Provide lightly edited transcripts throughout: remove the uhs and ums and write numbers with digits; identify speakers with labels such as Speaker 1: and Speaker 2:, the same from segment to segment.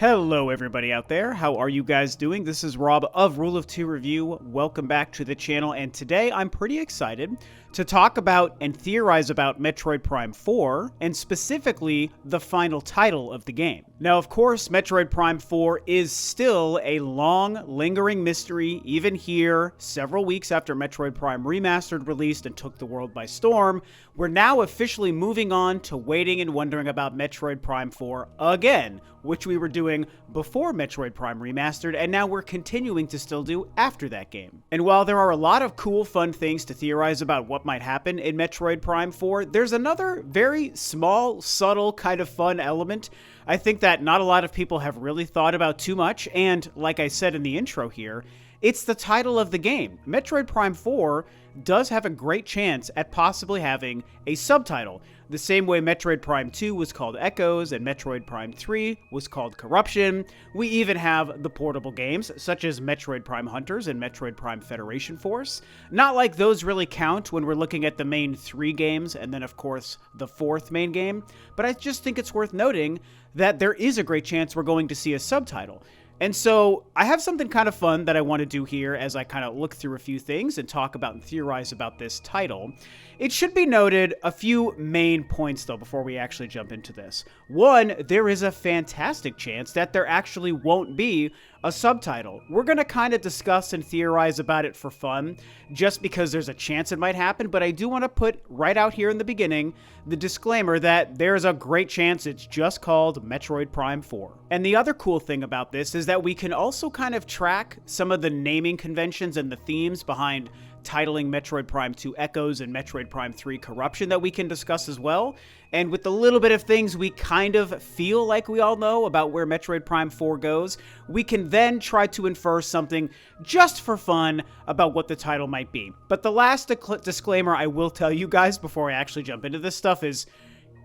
Speaker 1: Hello everybody out there, how are you guys doing? This is Rob of Rule of Two Review. Welcome back to the channel, and today I'm pretty excited to talk about and theorize about Metroid Prime 4, and specifically the final title of the game. Now, of course, Metroid Prime 4 is still a long, lingering mystery, even here, several weeks after Metroid Prime Remastered released and took the world by storm. We're now officially moving on to waiting and wondering about Metroid Prime 4 again, which we were doing before Metroid Prime Remastered, and now we're continuing to still do after that game. And while there are a lot of cool, fun things to theorize about what might happen in Metroid Prime 4, there's another very small, subtle, kind of fun element I think that not a lot of people have really thought about too much, and like I said in the intro here, it's the title of the game. Metroid Prime 4 does have a great chance at possibly having a subtitle, the same way Metroid Prime 2 was called Echoes and Metroid Prime 3 was called Corruption. We even have the portable games, such as Metroid Prime Hunters and Metroid Prime Federation Force. Not like those really count when we're looking at the main 3 games, and then of course the 4th main game, but I just think it's worth noting that there is a great chance we're going to see a subtitle. And so I have something kind of fun that I want to do here as I kind of look through a few things and talk about and theorize about this title. It should be noted a few main points though before we actually jump into this. One, there is a fantastic chance that there actually won't be a subtitle. We're going to kind of discuss and theorize about it for fun, just because there's a chance it might happen, but I do want to put right out here in the beginning the disclaimer that there's a great chance it's just called Metroid Prime 4. And the other cool thing about this is that we can also kind of track some of the naming conventions and the themes behind titling Metroid Prime 2 Echoes and Metroid Prime 3 Corruption that we can discuss as well. And with the little bit of things we kind of feel like we all know about where Metroid Prime 4 goes, we can then try to infer something just for fun about what the title might be. But the last disclaimer I will tell you guys before I actually jump into this stuff is,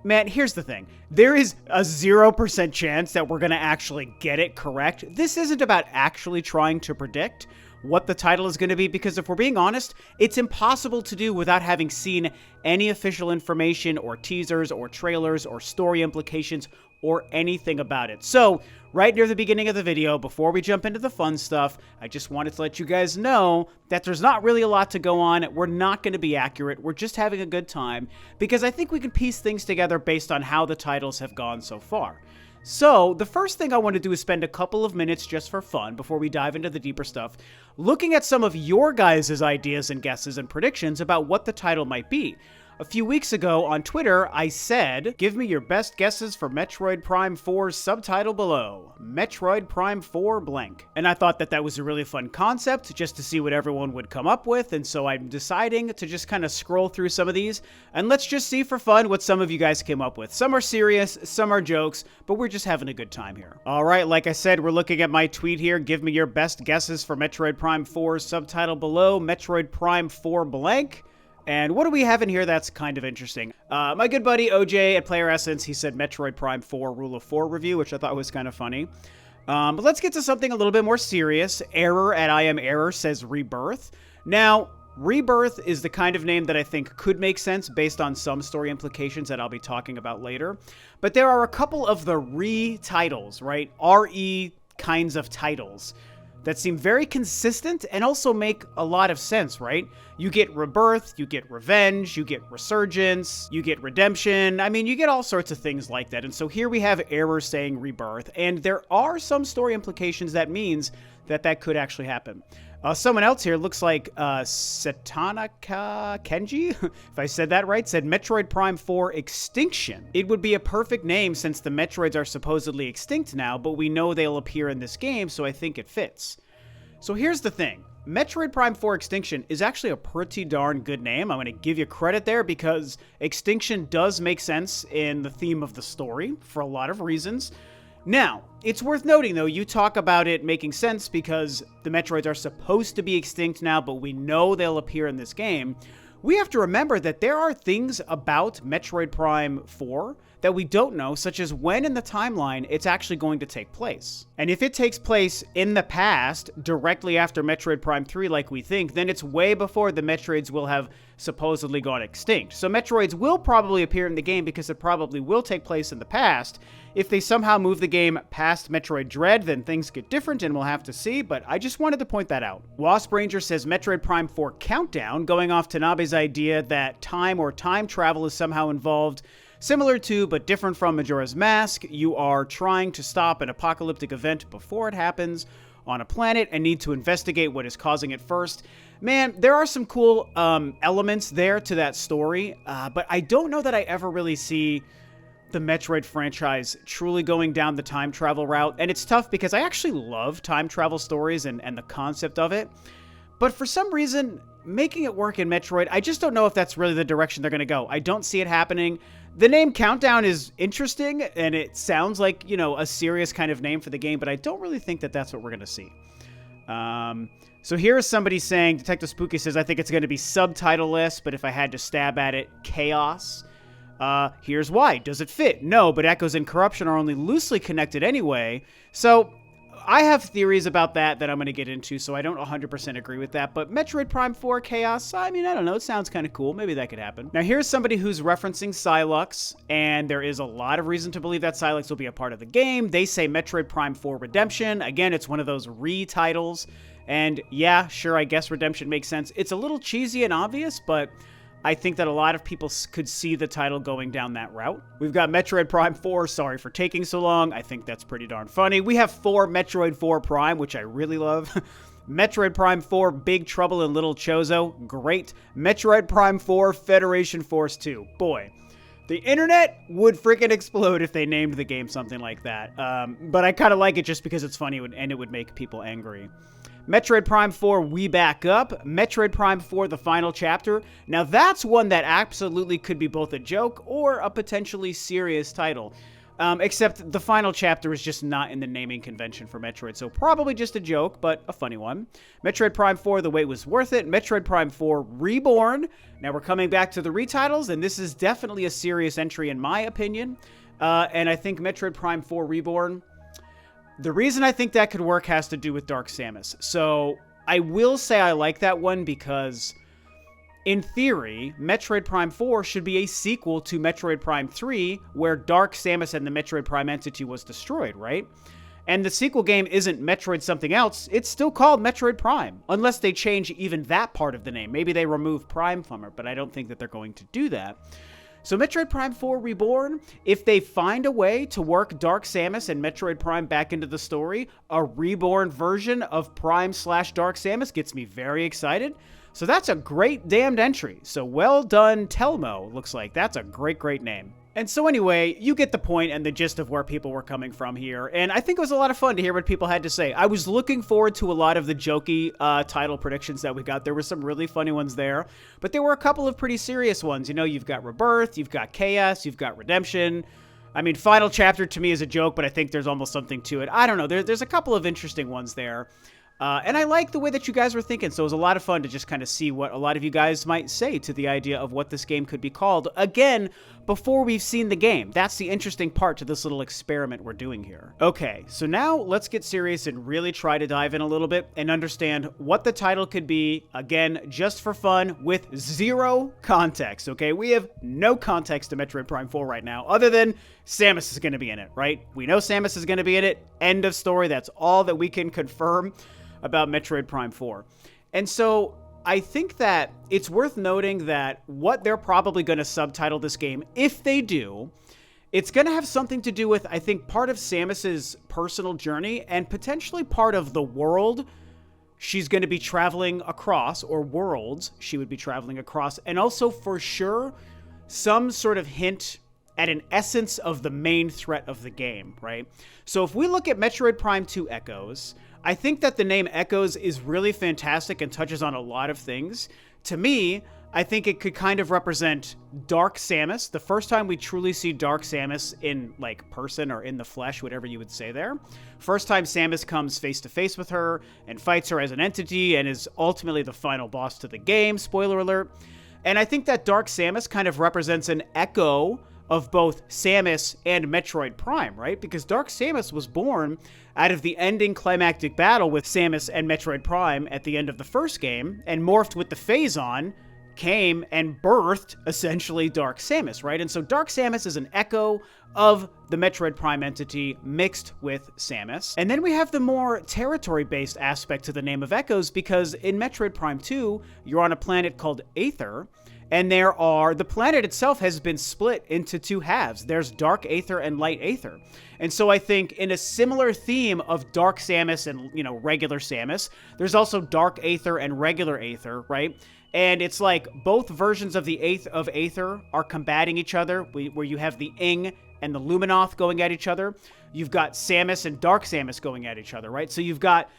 Speaker 1: man, here's the thing. There is a 0% chance that we're going to actually get it correct. This isn't about actually trying to predict what the title is going to be, because if we're being honest, it's impossible to do without having seen any official information or teasers or trailers or story implications or anything about it. So, right near the beginning of the video, before we jump into the fun stuff, I just wanted to let you guys know that there's not really a lot to go on. We're not going to be accurate. We're just having a good time, because I think we can piece things together based on how the titles have gone so far. So, the first thing I want to do is spend a couple of minutes just for fun, before we dive into the deeper stuff, looking at some of your guys' ideas and guesses and predictions about what the title might be. A few weeks ago on Twitter, I said, give me your best guesses for Metroid Prime 4's subtitle below, Metroid Prime 4 blank. And I thought that that was a really fun concept, just to see what everyone would come up with, and so I'm deciding to just kind of scroll through some of these, and let's just see for fun what some of you guys came up with. Some are serious, some are jokes, but we're just having a good time here. Alright, like I said, we're looking at my tweet here, give me your best guesses for Metroid Prime 4's subtitle below, Metroid Prime 4 blank. And what do we have in here that's kind of interesting? My good buddy OJ at Player Essence, he said Metroid Prime 4 Rule of 4 review, which I thought was kind of funny. But let's get to something a little bit more serious. Error at I Am Error says Rebirth. Now, Rebirth is the kind of name that I think could make sense based on some story implications that I'll be talking about later. But there are a couple of the re-titles, right? RE kinds of titles that seem very consistent and also make a lot of sense, right? You get Rebirth, you get Revenge, you get Resurgence, you get Redemption. I mean, you get all sorts of things like that. And so here we have Error saying Rebirth, and there are some story implications that means that that could actually happen. Someone else here, looks like Satanaka Kenji, if I said that right, said Metroid Prime 4 Extinction. It would be a perfect name since the Metroids are supposedly extinct now, but we know they'll appear in this game, so I think it fits. So here's the thing. Metroid Prime 4 Extinction is actually a pretty darn good name. I'm going to give you credit there because Extinction does make sense in the theme of the story for a lot of reasons. Now, it's worth noting, though, you talk about it making sense because the Metroids are supposed to be extinct now, but we know they'll appear in this game. We have to remember that there are things about Metroid Prime 4 that we don't know, such as when in the timeline it's actually going to take place. And if it takes place in the past, directly after Metroid Prime 3 like we think, then it's way before the Metroids will have supposedly gone extinct. So Metroids will probably appear in the game because it probably will take place in the past. If they somehow move the game past Metroid Dread, then things get different and we'll have to see, but I just wanted to point that out. Wasp Ranger says Metroid Prime 4 Countdown, going off Tanabe's idea that time or time travel is somehow involved. Similar to, but different from Majora's Mask, you are trying to stop an apocalyptic event before it happens on a planet and need to investigate what is causing it first. Man, there are some cool elements there to that story, but I don't know that I ever really see the Metroid franchise truly going down the time travel route. And it's tough because I actually love time travel stories and the concept of it. But for some reason, making it work in Metroid, I just don't know if that's really the direction they're going to go. I don't see it happening. The name Countdown is interesting, and it sounds like, you know, a serious kind of name for the game, but I don't really think that that's what we're going to see. So here is somebody saying, Detective Spooky says, I think it's going to be subtitleless, but if I had to stab at it, chaos. Here's why. Does it fit? No, but Echoes and Corruption are only loosely connected anyway. So I have theories about that I'm going to get into, so I don't 100% agree with that. But Metroid Prime 4 Chaos, I mean, I don't know. It sounds kind of cool. Maybe that could happen. Now, here's somebody who's referencing Sylux, and there is a lot of reason to believe that Sylux will be a part of the game. They say Metroid Prime 4 Redemption. Again, it's one of those retitles. And yeah, sure, I guess Redemption makes sense. It's a little cheesy and obvious, but I think that a lot of people could see the title going down that route. We've got Metroid Prime 4, sorry for taking so long. I think that's pretty darn funny. We have 4 Metroid 4 Prime, which I really love. Metroid Prime 4 Big Trouble in Little Chozo, great. Metroid Prime 4 Federation Force 2, boy. The internet would freaking explode if they named the game something like that. But I kind of like it just because it's funny and it would make people angry. Metroid Prime 4, We Back Up. Metroid Prime 4, The Final Chapter. Now that's one that absolutely could be both a joke or a potentially serious title. Except The Final Chapter is just not in the naming convention for Metroid, so probably just a joke, but a funny one. Metroid Prime 4, The Wait Was Worth It. Metroid Prime 4, Reborn. Now we're coming back to the retitles, and this is definitely a serious entry in my opinion. And I think Metroid Prime 4, Reborn, the reason I think that could work has to do with Dark Samus. So I will say I like that one because, in theory, Metroid Prime 4 should be a sequel to Metroid Prime 3, where Dark Samus and the Metroid Prime entity was destroyed, right? And the sequel game isn't Metroid something else, it's still called Metroid Prime, unless they change even that part of the name. Maybe they remove Prime from it, but I don't think that they're going to do that. So Metroid Prime 4 Reborn, if they find a way to work Dark Samus and Metroid Prime back into the story, a reborn version of Prime/Dark Samus gets me very excited. So that's a great damned entry. So well done, Telmo, looks like. That's a great, great name. And so anyway, you get the point and the gist of where people were coming from here, and I think it was a lot of fun to hear what people had to say. I was looking forward to a lot of the jokey title predictions that we got. There were some really funny ones there, but there were a couple of pretty serious ones. You know, you've got Rebirth, you've got Chaos, you've got Redemption. I mean, Final Chapter to me is a joke, but I think there's almost something to it. I don't know, there's a couple of interesting ones there. And I like the way that you guys were thinking, so it was a lot of fun to just kind of see what a lot of you guys might say to the idea of what this game could be called. Again, before we've seen the game. That's the interesting part to this little experiment we're doing here. Okay, so now let's get serious and really try to dive in a little bit and understand what the title could be, again, just for fun, with zero context, okay? We have no context to Metroid Prime 4 right now, other than Samus is going to be in it, right? We know Samus is going to be in it. End of story. That's all that we can confirm about Metroid Prime 4. And so I think that it's worth noting that what they're probably going to subtitle this game, if they do, it's going to have something to do with, I think, part of Samus's personal journey and potentially part of the world she's going to be traveling across, or worlds she would be traveling across, and also for sure some sort of hint at an essence of the main threat of the game, right? So if we look at Metroid Prime 2 Echoes, I think that the name Echoes is really fantastic and touches on a lot of things. To me, I think it could kind of represent Dark Samus, the first time we truly see Dark Samus in, like, person or in the flesh, whatever you would say there. First time Samus comes face to face with her and fights her as an entity and is ultimately the final boss to the game, spoiler alert. And I think that Dark Samus kind of represents an echo of both Samus and Metroid Prime, right? Because Dark Samus was born out of the ending climactic battle with Samus and Metroid Prime at the end of the first game, and morphed with the Phazon, came and birthed, essentially, Dark Samus, right? And so Dark Samus is an echo of the Metroid Prime entity mixed with Samus. And then we have the more territory-based aspect to the name of Echoes, because in Metroid Prime 2, you're on a planet called Aether, and the planet itself has been split into two halves. There's Dark Aether and Light Aether. And so I think in a similar theme of Dark Samus and, regular Samus, there's also Dark Aether and regular Aether, right? And it's like both versions of Aether are combating each other, where you have the Ing and the Luminoth going at each other. You've got Samus and Dark Samus going at each other, right? So you've got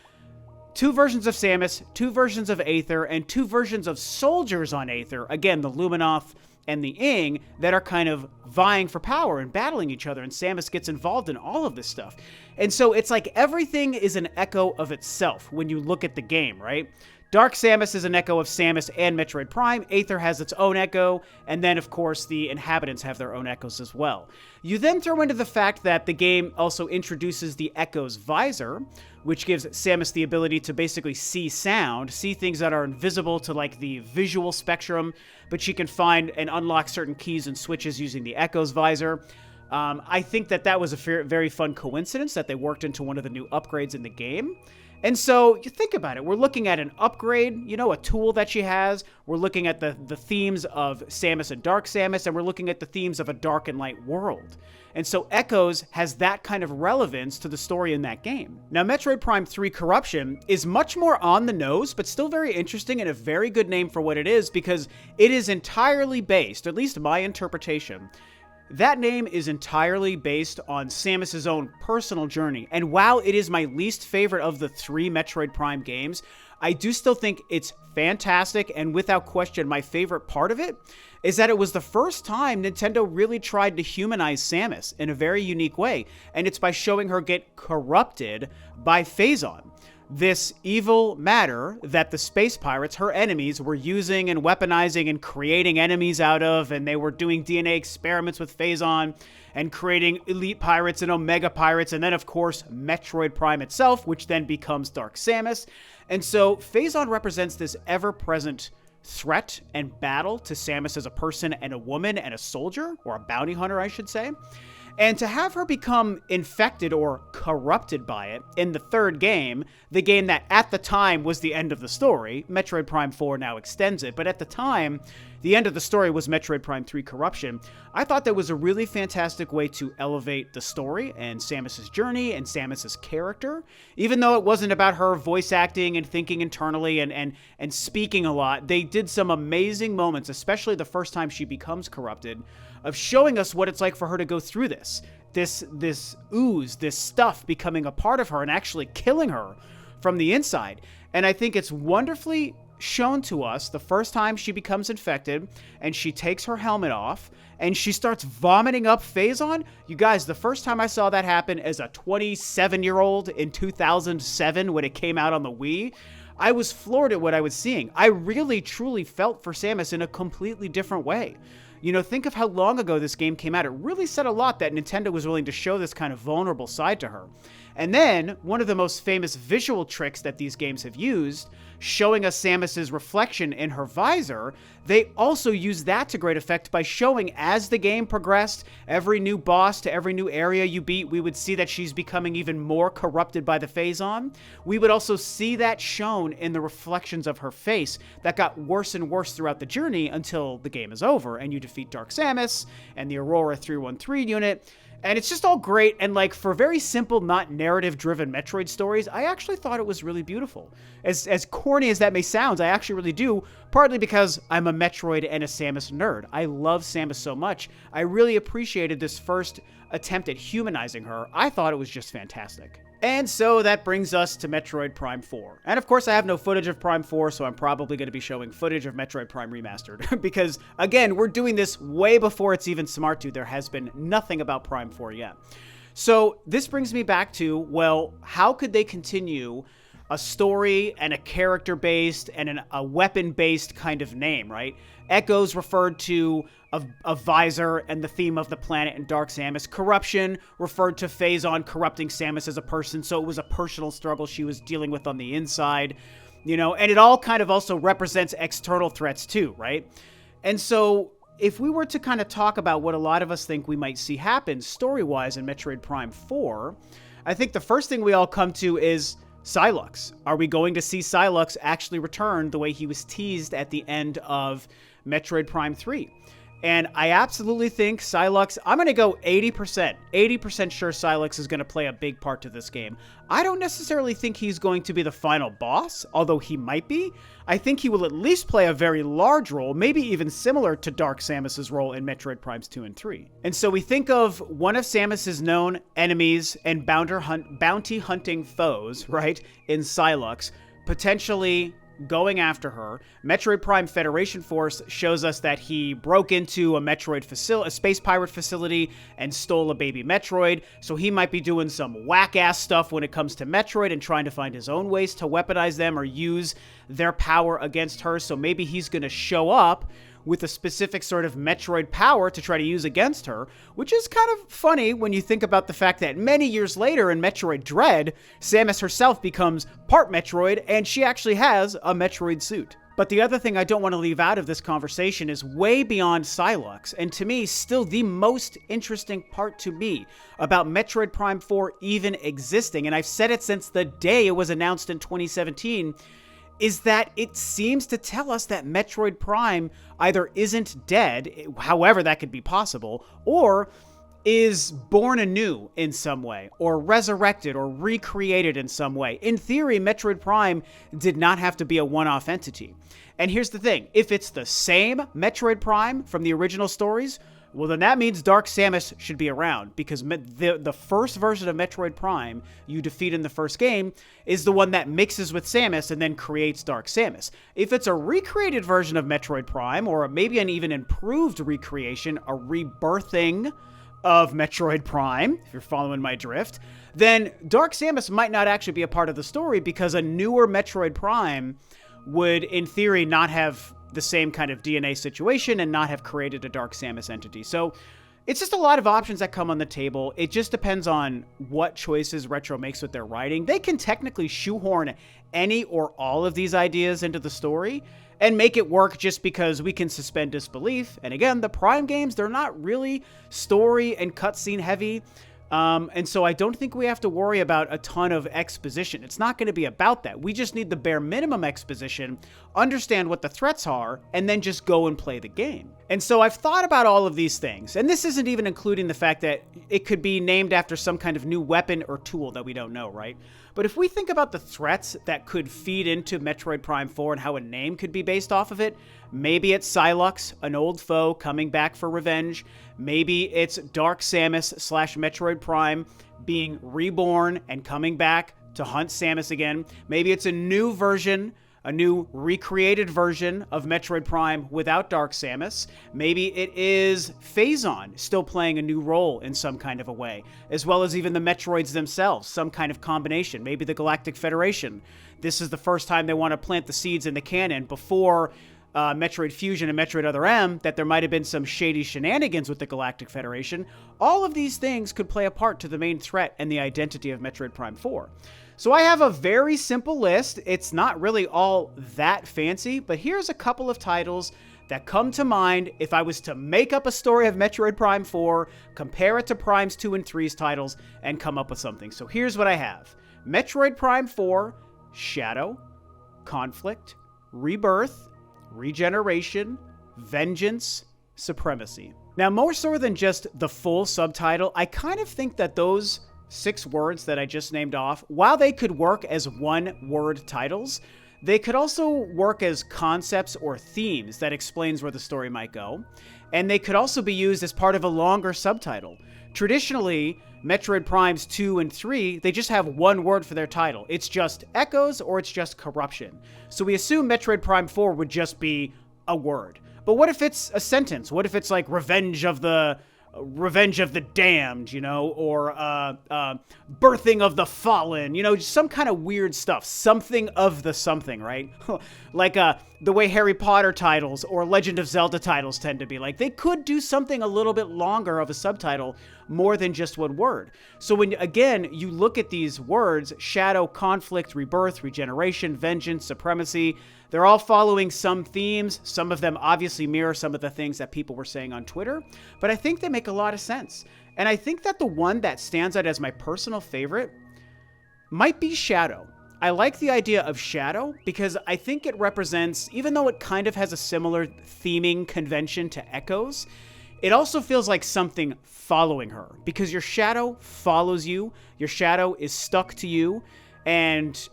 Speaker 1: two versions of Samus, two versions of Aether, and two versions of soldiers on Aether. Again, the Luminoth and the Ing that are kind of vying for power and battling each other, and Samus gets involved in all of this stuff. And so it's like everything is an echo of itself when you look at the game, right? Dark Samus is an echo of Samus and Metroid Prime. Aether has its own echo, and then, of course, the inhabitants have their own echoes as well. You then throw into the fact that the game also introduces the Echo's Visor, which gives Samus the ability to basically see sound, see things that are invisible to, like, the visual spectrum, but she can find and unlock certain keys and switches using the Echo's Visor. I think that was a very fun coincidence that they worked into one of the new upgrades in the game. And so, you think about it, we're looking at an upgrade, a tool that she has, we're looking at the themes of Samus and Dark Samus, and we're looking at the themes of a dark and light world. And so Echoes has that kind of relevance to the story in that game. Now, Metroid Prime 3 Corruption is much more on the nose, but still very interesting and a very good name for what it is, because it is entirely based, at least my interpretation, that name is entirely based on Samus's own personal journey, and while it is my least favorite of the 3 Metroid Prime games, I do still think it's fantastic, and without question, my favorite part of it is that it was the first time Nintendo really tried to humanize Samus in a very unique way, and it's by showing her get corrupted by Phazon, this evil matter that the space pirates, her enemies, were using and weaponizing and creating enemies out of, and they were doing DNA experiments with Phazon and creating elite pirates and omega pirates, and then, of course, Metroid Prime itself, which then becomes Dark Samus. And so Phazon represents this ever-present threat and battle to Samus as a person and a woman and a soldier, or a bounty hunter, I should say. And to have her become infected or corrupted by it in the third game, the game that at the time was the end of the story, Metroid Prime 4 now extends it, but at the time, the end of the story was Metroid Prime 3 Corruption. I thought that was a really fantastic way to elevate the story and Samus's journey and Samus's character. Even though it wasn't about her voice acting and thinking internally and speaking a lot, they did some amazing moments, especially the first time she becomes corrupted, of showing us what it's like for her to go through this ooze, this stuff becoming a part of her and actually killing her from the inside. And I think it's wonderfully shown to us the first time she becomes infected and she takes her helmet off and she starts vomiting up Phazon. You guys, the first time I saw that happen as a 27-year-old in 2007 when it came out on the Wii, I was floored at what I was seeing. I really, truly felt for Samus in a completely different way. Think of how long ago this game came out. It really said a lot that Nintendo was willing to show this kind of vulnerable side to her. And then, one of the most famous visual tricks that these games have used, showing us Samus's reflection in her visor, they also used that to great effect by showing, as the game progressed, every new boss to every new area you beat, we would see that she's becoming even more corrupted by the Phazon. We would also see that shown in the reflections of her face that got worse and worse throughout the journey until the game is over, and you defeat Dark Samus and the Aurora 313 unit. And it's just all great, and for very simple, not narrative-driven Metroid stories, I actually thought it was really beautiful. As corny as that may sound, I actually really do, partly because I'm a Metroid and a Samus nerd. I love Samus so much. I really appreciated this first attempt at humanizing her. I thought it was just fantastic. And so that brings us to Metroid Prime 4. And of course I have no footage of Prime 4, so I'm probably going to be showing footage of Metroid Prime Remastered. Because, again, we're doing this way before it's even smart to. There has been nothing about Prime 4 yet. So this brings me back to, well, how could they continue a story and a character-based and a weapon-based kind of name, right? Echoes referred to a visor and the theme of the planet in Dark Samus. Corruption referred to Phazon corrupting Samus as a person, so it was a personal struggle she was dealing with on the inside, you know, and it all kind of also represents external threats too, right? And so if we were to kind of talk about what a lot of us think we might see happen story-wise in Metroid Prime 4, I think the first thing we all come to is Sylux. Are we going to see Sylux actually return the way he was teased at the end of Metroid Prime 3? And I absolutely think Sylux, I'm going to go 80%. 80% sure Sylux is going to play a big part to this game. I don't necessarily think he's going to be the final boss, although he might be. I think he will at least play a very large role, maybe even similar to Dark Samus's role in Metroid Primes 2 and 3. And so we think of one of Samus's known enemies and bounty hunting foes, right, in Sylux, potentially going after her. Metroid Prime Federation Force shows us that he broke into a space pirate facility and stole a baby Metroid, so he might be doing some whack-ass stuff when it comes to Metroid and trying to find his own ways to weaponize them or use their power against her, so maybe he's going to show up with a specific sort of Metroid power to try to use against her, which is kind of funny when you think about the fact that many years later in Metroid Dread, Samus herself becomes part Metroid, and she actually has a Metroid suit. But the other thing I don't want to leave out of this conversation is way beyond Sylux, and to me, still the most interesting part to me about Metroid Prime 4 even existing, and I've said it since the day it was announced in 2017, is that it seems to tell us that Metroid Prime either isn't dead, however that could be possible, or is born anew in some way, or resurrected, or recreated in some way. In theory, Metroid Prime did not have to be a one-off entity. And here's the thing, if it's the same Metroid Prime from the original stories, well, then that means Dark Samus should be around, because the first version of Metroid Prime you defeat in the first game is the one that mixes with Samus and then creates Dark Samus. If it's a recreated version of Metroid Prime, or maybe an even improved recreation, a rebirthing of Metroid Prime, if you're following my drift, then Dark Samus might not actually be a part of the story, because a newer Metroid Prime would, in theory, not have the same kind of DNA situation and not have created a Dark Samus entity. So it's just a lot of options that come on the table. It just depends on what choices Retro makes with their writing. They can technically shoehorn any or all of these ideas into the story and make it work just because we can suspend disbelief. And again, the Prime games, they're not really story and cutscene heavy. And so I don't think we have to worry about a ton of exposition. It's not going to be about that. We just need the bare minimum exposition, understand what the threats are, and then just go and play the game. And so I've thought about all of these things, and this isn't even including the fact that it could be named after some kind of new weapon or tool that we don't know, right? But if we think about the threats that could feed into Metroid Prime 4 and how a name could be based off of it, maybe it's Sylux, an old foe coming back for revenge. Maybe it's Dark Samus / Metroid Prime being reborn and coming back to hunt Samus again. Maybe it's a new version, a new recreated version of Metroid Prime without Dark Samus. Maybe it is Phazon still playing a new role in some kind of a way, as well as even the Metroids themselves, some kind of combination. Maybe the Galactic Federation. This is the first time they want to plant the seeds in the canon before Metroid Fusion and Metroid Other M, that there might have been some shady shenanigans with the Galactic Federation. All of these things could play a part to the main threat and the identity of Metroid Prime 4. So I have a very simple list. It's not really all that fancy, but here's a couple of titles that come to mind if I was to make up a story of Metroid Prime 4, compare it to Primes 2 and 3's titles, and come up with something. So here's what I have. Metroid Prime 4, Shadow, Conflict, Rebirth, Regeneration, Vengeance, Supremacy. Now, more so than just the full subtitle, I kind of think that those 6 words that I just named off, while they could work as one-word titles, they could also work as concepts or themes that explains where the story might go, and they could also be used as part of a longer subtitle. Traditionally, Metroid Primes 2 and 3, they just have one word for their title. It's just Echoes or it's just Corruption. So we assume Metroid Prime 4 would just be a word. But what if it's a sentence? What if it's like Revenge of the Revenge of the Damned, you know, or Birthing of the Fallen, you know, just some kind of weird stuff. Something of the something, right? Like the way Harry Potter titles or Legend of Zelda titles tend to be. Like, they could do something a little bit longer of a subtitle, more than just one word. So when, again, you look at these words, shadow, conflict, rebirth, regeneration, vengeance, supremacy, they're all following some themes. Some of them obviously mirror some of the things that people were saying on Twitter, but I think they make a lot of sense. And I think that the one that stands out as my personal favorite might be Shadow. I like the idea of Shadow because I think it represents, even though it kind of has a similar theming convention to Echoes, it also feels like something following her, because your shadow follows you, your shadow is stuck to you, and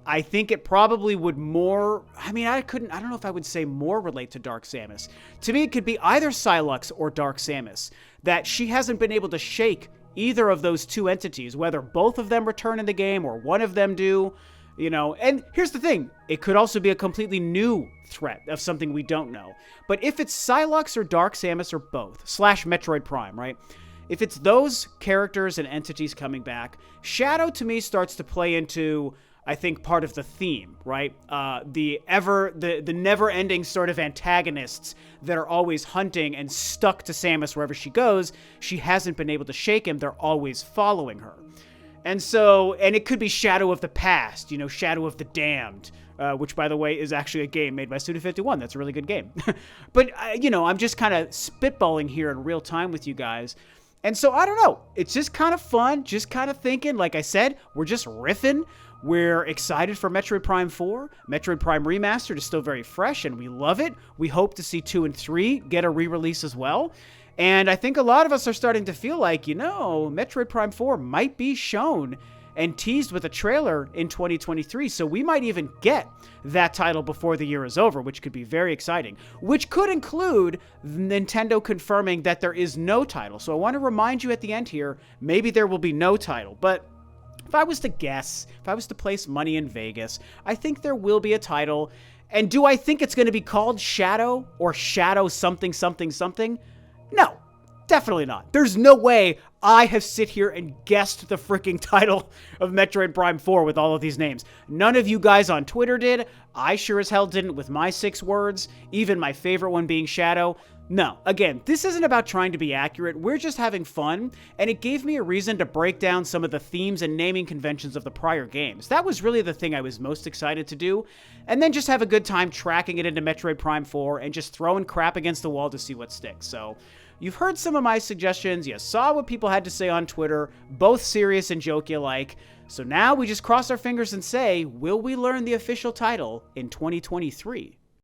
Speaker 1: I think it probably would more, I don't know if I would say more relate to Dark Samus. To me, it could be either Psylux or Dark Samus, that she hasn't been able to shake either of those two entities, whether both of them return in the game or one of them do, you know. And here's the thing, it could also be a completely new threat of something we don't know. But if it's Psylux or Dark Samus or both, / Metroid Prime, right? If it's those characters and entities coming back, Shadow to me starts to play into, I think, part of the theme, right? The never-ending sort of antagonists that are always hunting and stuck to Samus wherever she goes. She hasn't been able to shake him. They're always following her. And so, and it could be Shadow of the Past, you know, Shadow of the Damned, which, by the way, is actually a game made by Suda51. That's a really good game. But, you know, I'm just kind of spitballing here in real time with you guys. And so, I don't know. It's just kind of fun, just kind of thinking. Like I said, we're just riffing. We're excited for Metroid Prime 4. Metroid Prime Remastered is still very fresh, and we love it. We hope to see 2 and 3 get a re-release as well. And I think a lot of us are starting to feel like, you know, Metroid Prime 4 might be shown and teased with a trailer in 2023. So we might even get that title before the year is over, which could be very exciting. Which could include Nintendo confirming that there is no title. So I want to remind you at the end here, maybe there will be no title. But if I was to guess, if I was to place money in Vegas, I think there will be a title. And do I think it's going to be called Shadow or Shadow something something something? No, definitely not. There's no way I have sit here and guessed the freaking title of Metroid Prime 4 with all of these names. None of you guys on Twitter did. I sure as hell didn't with my 6 words, even my favorite one being Shadow. No, again, this isn't about trying to be accurate. We're just having fun, and it gave me a reason to break down some of the themes and naming conventions of the prior games. That was really the thing I was most excited to do, and then just have a good time tracking it into Metroid Prime 4 and just throwing crap against the wall to see what sticks. So, you've heard some of my suggestions, you saw what people had to say on Twitter, both serious and jokey alike. So now we just cross our fingers and say, will we learn the official title in 2023?